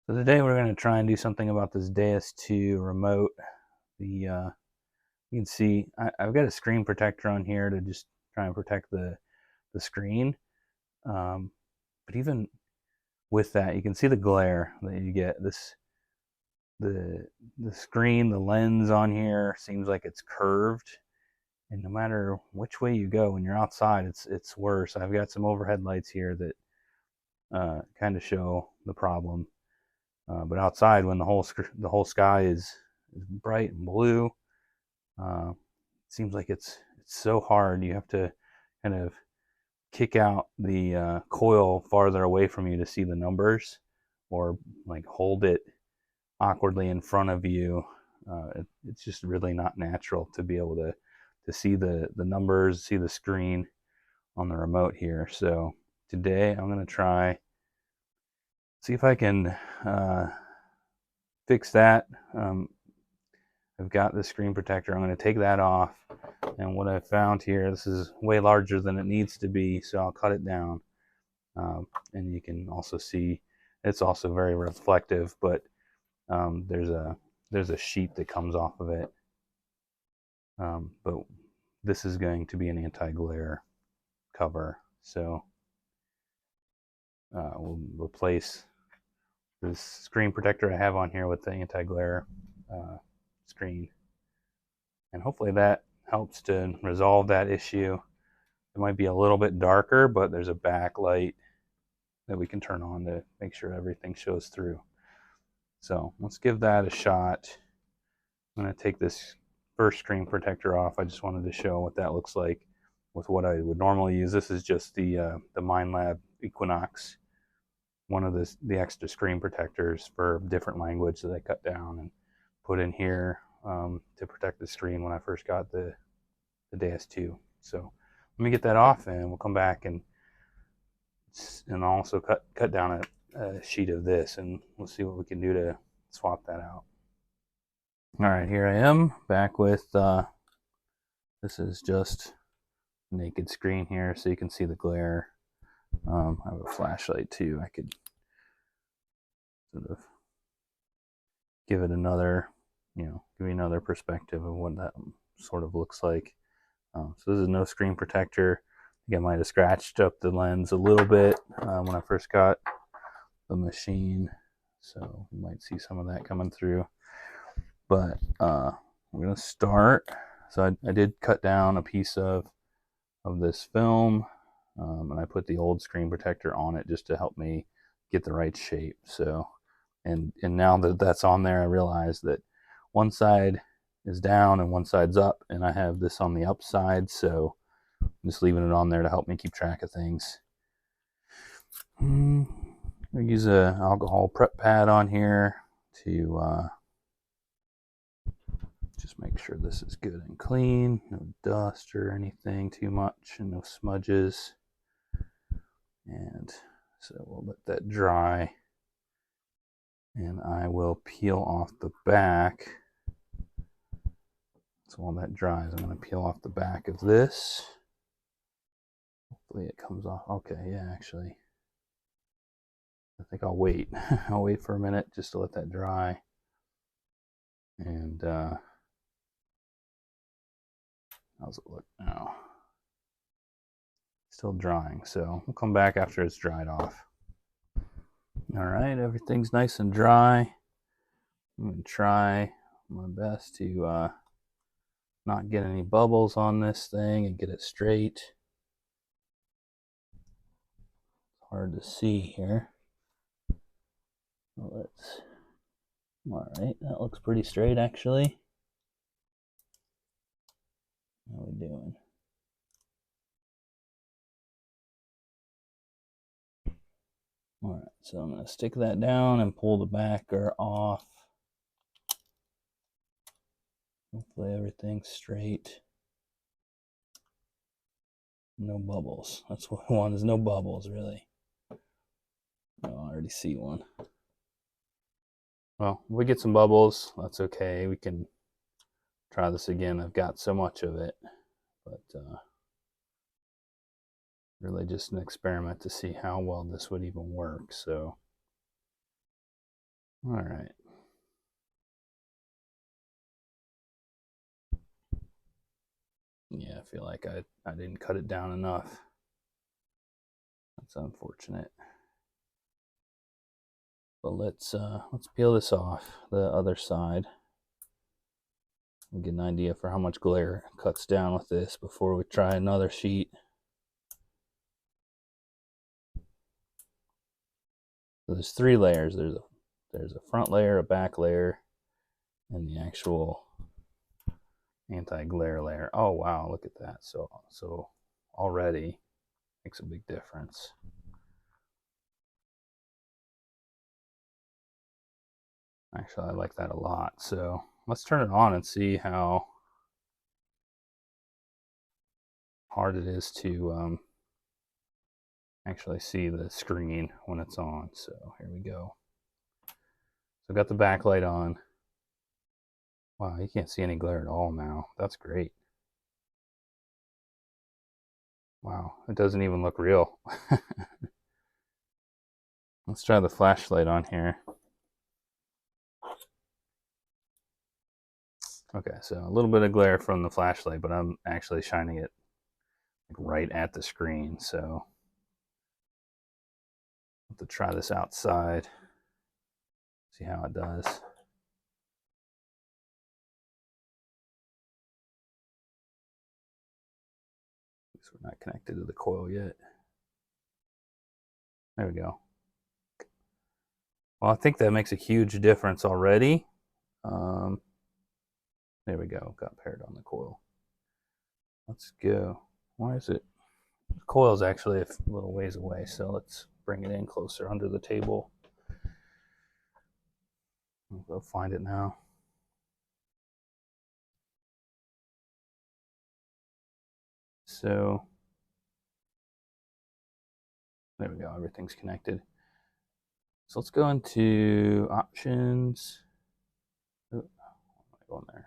So today we're going to try and do something about this Deus 2 remote. You can see I've got a screen protector on here to just try and protect the screen. Um, but even with that, you can see the glare that you get. The the screen, the lens on here seems like it's curved, and no matter which way you go when you're outside, it's worse. I've got some overhead lights here that kind of show the problem. But outside, when the whole sky is bright and blue, it seems like it's so hard. You have to kind of kick out the coil farther away from you to see the numbers, or like hold it awkwardly in front of you. It's just really not natural to be able to see the numbers, see the screen on the remote here. So today I'm going to try see if I can fix that. I've got the screen protector. I'm going to take that off. And what I found here, this is way larger than it needs to be, so I'll cut it down. And you can also see it's also very reflective, but there's a sheet that comes off of it. But this is going to be an anti-glare cover, so we'll replace this screen protector I have on here with the anti-glare screen, and hopefully that helps to resolve that issue. It might be a little bit darker, but there's a backlight that we can turn on to make sure everything shows through. So let's give that a shot. I'm going to take this first screen protector off. I just wanted to show what that looks like with what I would normally use. This is just the MindLab Equinox, one of the extra screen protectors for different language that I cut down and put in here to protect the screen when I first got the DS2. So let me get that off, and we'll come back and also cut down a sheet of this, and we'll see what we can do to swap that out. All right, here I am back with this is just naked screen here, so you can see the glare. I have a flashlight too. I could sort of give it another, give you another perspective of what that sort of looks like. So this is no screen protector. I think I might have scratched up the lens a little bit when I first got the machine, so you might see some of that coming through. But we're gonna start. So I did cut down a piece of this film, and I put the old screen protector on it just to help me get the right shape. So, and now that that's on there, I realize that one side is down and one side's up, and I have this on the up side, so I'm just leaving it on there to help me keep track of things. I use a alcohol prep pad on here to just make sure this is good and clean, no dust or anything too much, and no smudges. And so we'll let that dry, and I will peel off the back. So while that dries, I'm going to peel off the back of this. Hopefully it comes off. Okay, yeah, actually, I think I'll wait. I'll wait for a minute just to let that dry. And how's it look now? Still drying, so we'll come back after it's dried off. All right, everything's nice and dry. I'm going to try my best to not get any bubbles on this thing and get it straight. It's hard to see here. Well, all right, that looks pretty straight actually. How are we doing? All right, so I'm going to stick that down and pull the backer off. Hopefully everything's straight. No bubbles. That's what I want, is no bubbles, really. Oh, I already see one. Well, if we get some bubbles, that's okay. We can try this again. I've got so much of it, but really just an experiment to see how well this would even work. So All right. Yeah, I feel like I didn't cut it down enough. That's unfortunate. But let's peel this off the other side and get an idea for how much glare cuts down with this before we try another sheet. So there's 3 layers. There's a front layer, a back layer, and the actual anti-glare layer. Oh wow, look at that. So already makes a big difference. Actually, I like that a lot. So let's turn it on and see how hard it is to actually see the screen when it's on. So here we go. So I've got the backlight on. Wow, you can't see any glare at all now. That's great. Wow, it doesn't even look real. Let's try the flashlight on here. Okay, so a little bit of glare from the flashlight, but I'm actually shining it right at the screen. So I'll have to try this outside, see how it does. We're not connected to the coil yet. There we go. Well, I think that makes a huge difference already. There we go. Got paired on the coil. Let's go. Why is it? The coil's actually a little ways away, so let's bring it in closer under the table. I'll go find it now. So there we go. Everything's connected. So let's go into options. Oh, I'm going there.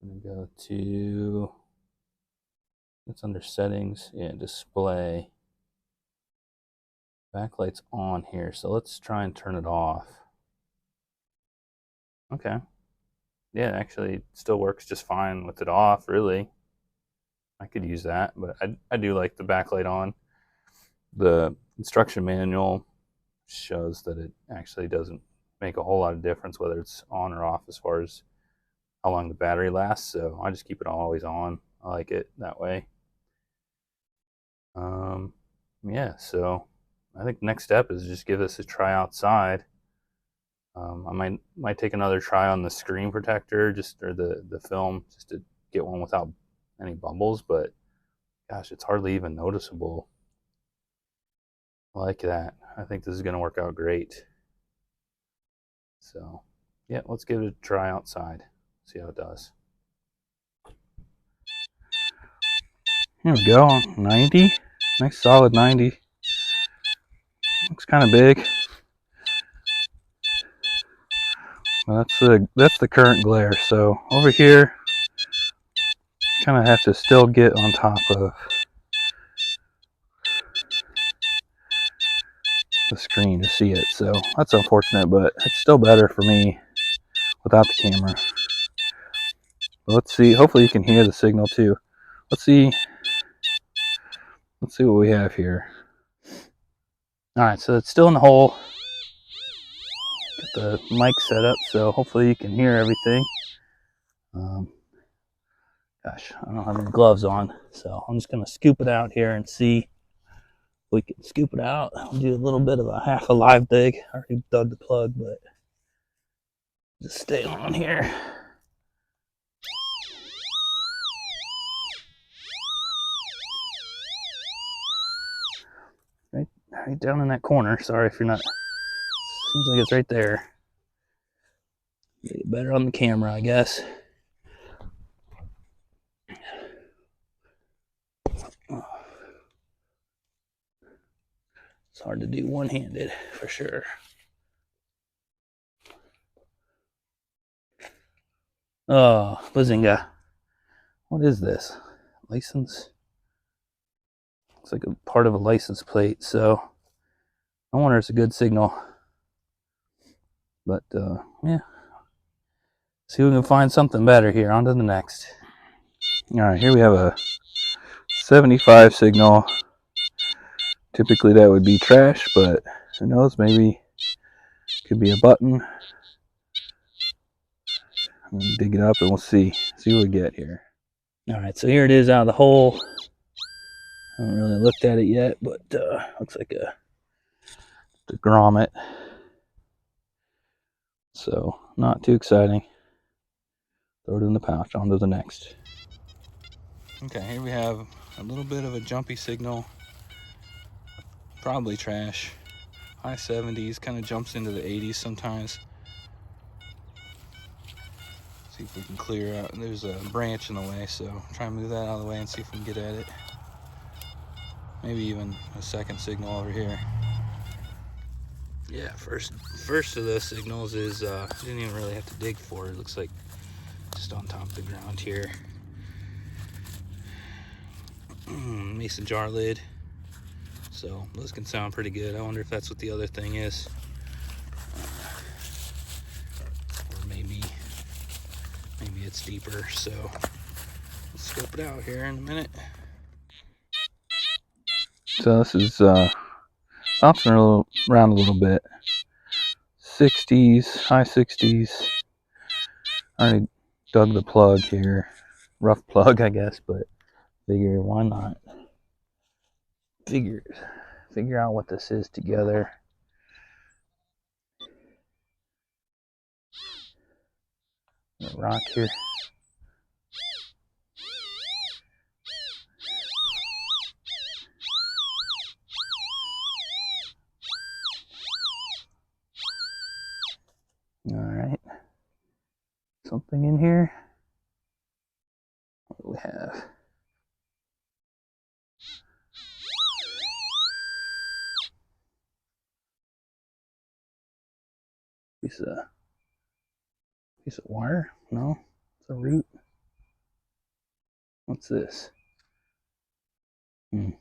I'm going to go to, it's under settings. Yeah, display. Backlight's on here. So let's try and turn it off. Okay. Yeah, actually it still works just fine with it off, really. I could use that, but I do like the backlight on. The instruction manual shows that it actually doesn't make a whole lot of difference whether it's on or off as far as how long the battery lasts, so I just keep it always on. I like it that way. Yeah, so I think next step is just give this a try outside. I might take another try on the screen protector, or the film, just to get one without any bubbles, but gosh, it's hardly even noticeable. I like that. I think this is going to work out great. So, yeah, let's give it a try outside. See how it does. Here we go, 90. Nice solid 90. Looks kind of big. Well, that's the current glare. So over here, kind of have to still get on top of the screen to see it. So that's unfortunate, but it's still better for me without the camera. But let's see. Hopefully you can hear the signal too. Let's see what we have here. All right, so it's still in the hole. Got the mic set up, so hopefully you can hear everything. Gosh, I don't have any gloves on, so I'm just gonna scoop it out here and see if we can scoop it out. I'll do a little bit of a half a live dig. I already dug the plug, but just stay on here. Right down in that corner. Sorry if you're not. Seems like it's right there. Get it better on the camera, I guess. It's hard to do one-handed for sure. Oh, Bazinga. What is this? License? Looks like a part of a license plate, so I wonder if it's a good signal. But yeah, see if we can find something better here. On to the next. All right, here we have a 75 signal. Typically that would be trash, but who knows, maybe it could be a button. We'll dig it up and we'll see what we get here. All right, so here it is out of the hole. I haven't really looked at it yet, but looks like a grommet. So not too exciting. Throw it in the pouch. On to the next. Okay, here we have a little bit of a jumpy signal. Probably trash. High 70s, kind of jumps into the 80s sometimes. See if we can clear out. There's a branch in the way, so try and move that out of the way and see if we can get at it. Maybe even a second signal over here. Yeah, first of those signals is didn't even really have to dig for it. It looks like just on top of the ground here. Mason jar lid. So those can sound pretty good. I wonder if that's what the other thing is. Or maybe it's deeper. So let's scope it out here in a minute. So this is bouncing around a little bit. 60s, high 60s. I already dug the plug here. Rough plug, I guess, but figure why not? Figure out what this is together. A rock here. All right. Something in here. What do we have? Piece of wire? No, it's a root. What's this? It's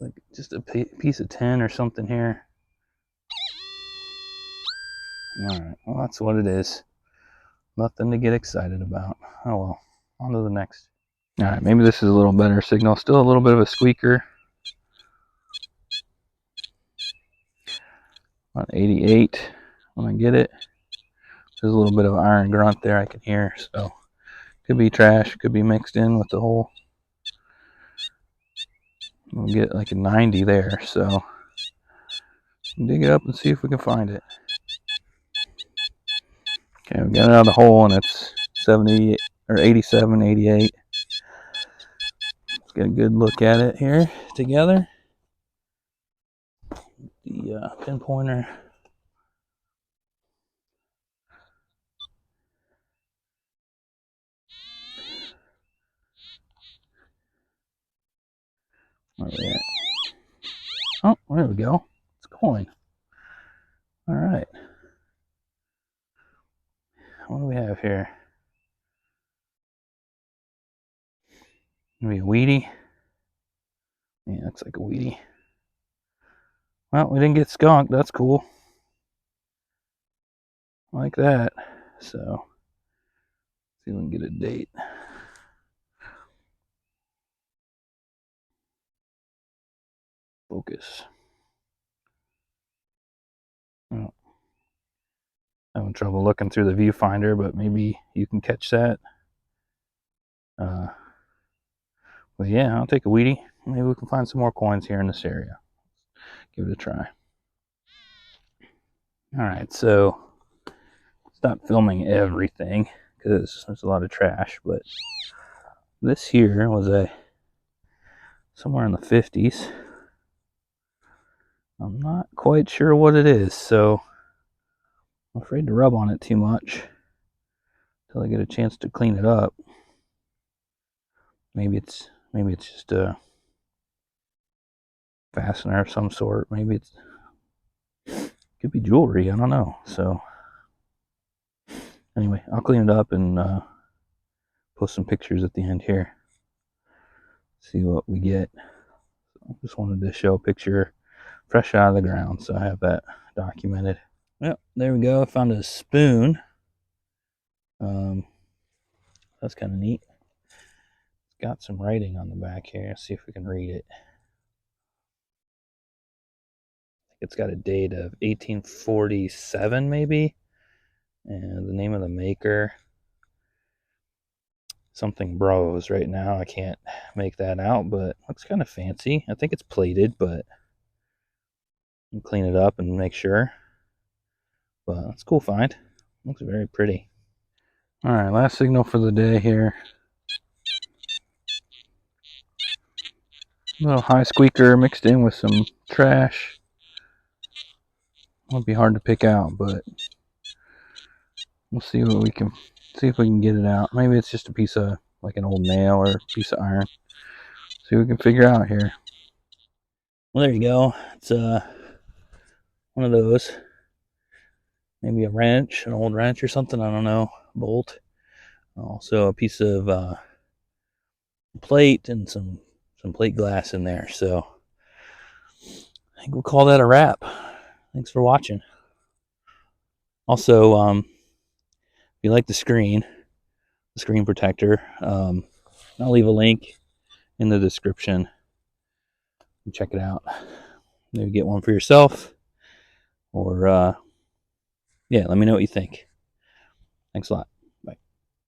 like just a piece of tin or something here. All right, well that's what it is. Nothing to get excited about. Oh well, on to the next. All right, maybe this is a little better signal. Still a little bit of a squeaker. On 88 when I get it. There's a little bit of iron grunt there I can hear, so could be trash, could be mixed in with the hole. We'll get like a 90 there, so dig it up and see if we can find it. Okay, we got it out of the hole and it's 70 or 87, 88. Let's get a good look at it here together. The pinpointer. Where are we at? Oh, there we go. It's going. All right. What do we have here? Maybe a weedy. Yeah, looks like a weedy. Well, we didn't get skunked. That's cool. Like that. So, see if we can get a date. Focus. Oh, having trouble looking through the viewfinder, but maybe you can catch that. Well, yeah, I'll take a weedy. Maybe we can find some more coins here in this area. Give it a try. All right, so stop filming everything because there's a lot of trash, but this here was somewhere in the 50s. I'm not quite sure what it is, so I'm afraid to rub on it too much until I get a chance to clean it up. Maybe it's just a fastener of some sort. Maybe it could be jewelry. I don't know. So anyway, I'll clean it up and post some pictures at the end here. See what we get. So I just wanted to show a picture fresh out of the ground, so I have that documented. Yep, there we go. I found a spoon. That's kind of neat. It's got some writing on the back here. Let's see if we can read it. It's got a date of 1847, maybe, and the name of the maker, something Bros. Right now, I can't make that out, but looks kind of fancy. I think it's plated, but I'll clean it up and make sure. But it's a cool find. Looks very pretty. All right, last signal for the day here. A little high squeaker mixed in with some trash. Won't be hard to pick out, but we'll see what we can see if we can get it out. Maybe it's just a piece of like an old nail or a piece of iron. See what we can figure out here. Well, there you go. It's one of those. Maybe a wrench, an old wrench or something. I don't know. Bolt. Also a piece of plate and some plate glass in there. So I think we'll call that a wrap. Thanks for watching. Also, if you like the screen protector, I'll leave a link in the description. Check it out. Maybe get one for yourself, or yeah, let me know what you think. Thanks a lot.